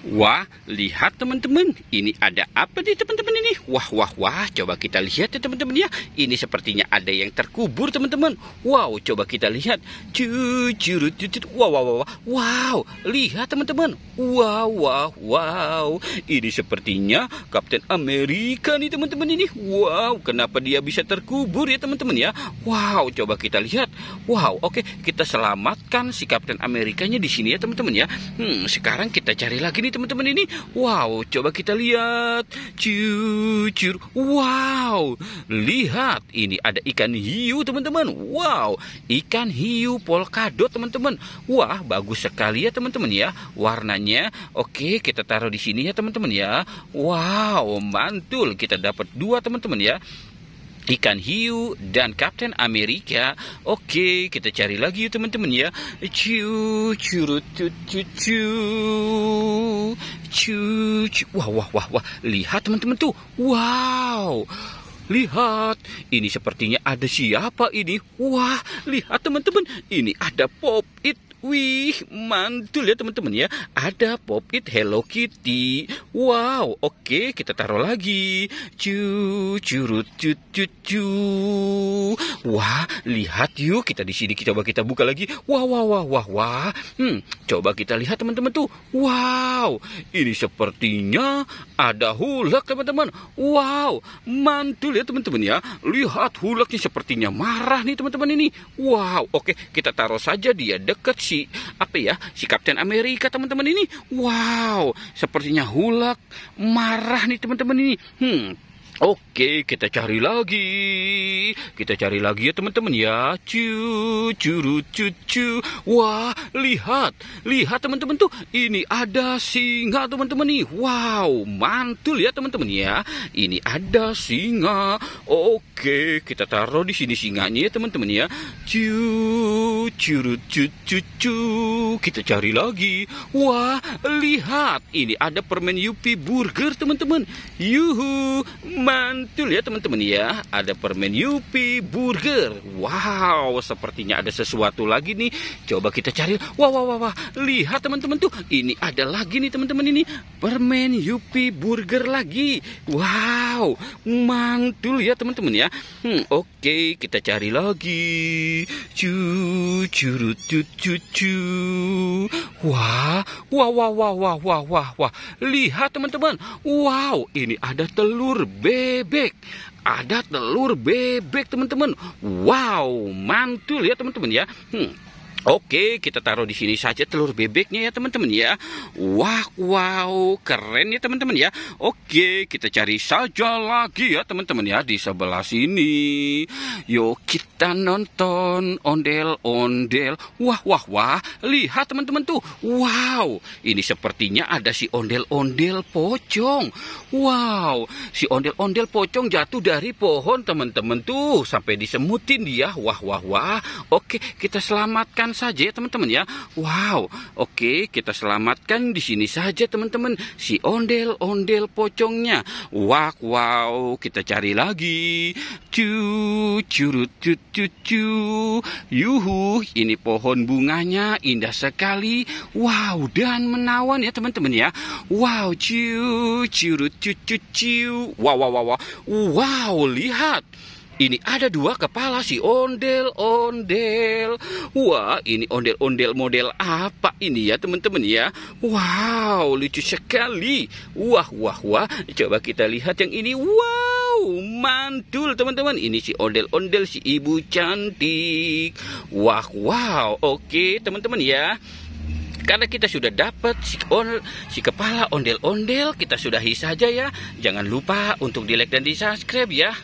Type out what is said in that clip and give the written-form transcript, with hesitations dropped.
Wah, lihat teman-teman, ini ada apa nih teman-teman ini? Wah, wah, wah, coba kita lihat ya teman-teman ya. Ini sepertinya ada yang terkubur teman-teman. Wow, coba kita lihat. Wow, wow, wow, wow, lihat teman-teman. Wow, wow, wow. Ini sepertinya Kapten Amerika nih teman-teman ini. Wow, kenapa dia bisa terkubur ya teman-teman ya? Wow, coba kita lihat. Wow, oke, kita selamatkan si Kapten Amerikanya di sini ya teman-teman ya. Sekarang kita cari lagi nih teman-teman ini. Wow, coba kita lihat. Cucur. Wow, lihat, ini ada ikan hiu teman-teman. Wow, ikan hiu polkadot teman-teman. Wah, bagus sekali ya teman-teman ya warnanya. Oke, kita taruh di sini ya teman-teman ya. Wow, mantul, kita dapat dua teman-teman ya, ikan hiu dan Kapten Amerika. Oke, kita cari lagi yuk teman-teman ya. Wah, wah, wah, wah. Lihat teman-teman tuh. Wow. Lihat, ini sepertinya ada siapa ini? Wah, lihat teman-teman, ini ada Pop-It. Wih, mantul ya teman-teman ya. Ada Pop-It Hello Kitty. Wow, oke, kita taruh lagi. Wah, lihat yuk, kita di sini coba kita buka lagi. Wah, wah, wah, wah, wah. Coba kita lihat teman-teman tuh. Wow, ini sepertinya ada Hulk teman-teman. Wow, mantul ya teman-teman ya. Lihat, Hulknya sepertinya marah nih teman-teman ini. Wow, oke, kita taruh saja dia dekat si Kapten Amerika teman-teman ini. Wow, sepertinya Hulk marah nih teman-teman ini. Oke, kita cari lagi. Kita cari lagi ya teman-teman ya. Wah, lihat. Lihat teman-teman tuh. Ini ada singa teman-teman nih. Wow, mantul ya teman-teman ya. Ini ada singa. Oke, kita taruh di sini singanya ya teman-teman ya. Kita cari lagi. Wah, lihat. Ini ada permen Yupi Burger teman-teman. Yuhu, mantul ya teman-teman ya. Ada permen Yupi Burger. Wow, sepertinya ada sesuatu lagi nih. Coba kita cari. Wah, wah, wah, wah. Lihat teman-teman tuh. Ini ada lagi nih teman-teman ini. Permen Yupi Burger lagi. Wow, mantul ya teman-teman ya. Oke, kita cari lagi. Wah, wah, wah, wah, wah, wah, wah, wah. Lihat teman-teman. Wow, ini ada telur bebek. Ada telur bebek teman-teman. Wow, mantul ya teman-teman ya. Oke, kita taruh di sini saja telur bebeknya ya teman-teman ya. Wah, wow, keren ya teman-teman ya. Oke, kita cari saja lagi ya teman-teman ya di sebelah sini. Yuk kita nonton ondel-ondel. Wah, wah, wah. Lihat teman-teman tuh. Wow, ini sepertinya ada si ondel-ondel pocong. Wow, si ondel-ondel pocong jatuh dari pohon teman-teman tuh sampai disemutin dia. Wah, wah, wah. Oke, kita selamatkan saja ya teman-teman ya. Wow, oke, kita selamatkan di sini saja teman-teman si ondel-ondel pocongnya. Wah, wow, kita cari lagi. Yuhu, ini pohon bunganya indah sekali. Wow, dan menawan ya teman-teman ya. Wow, wow, wow, wow, wow. Wow, lihat. Ini ada dua kepala si ondel-ondel. Wah, ini ondel-ondel model apa ini ya teman-teman ya. Wow, lucu sekali. Wah, wah, wah. Coba kita lihat yang ini. Wow, mantul teman-teman. Ini si ondel-ondel, si ibu cantik. Wah, wow. Oke teman-teman ya. Karena kita sudah dapat si kepala ondel-ondel, kita sudahi saja ya. Jangan lupa untuk di like dan di subscribe ya.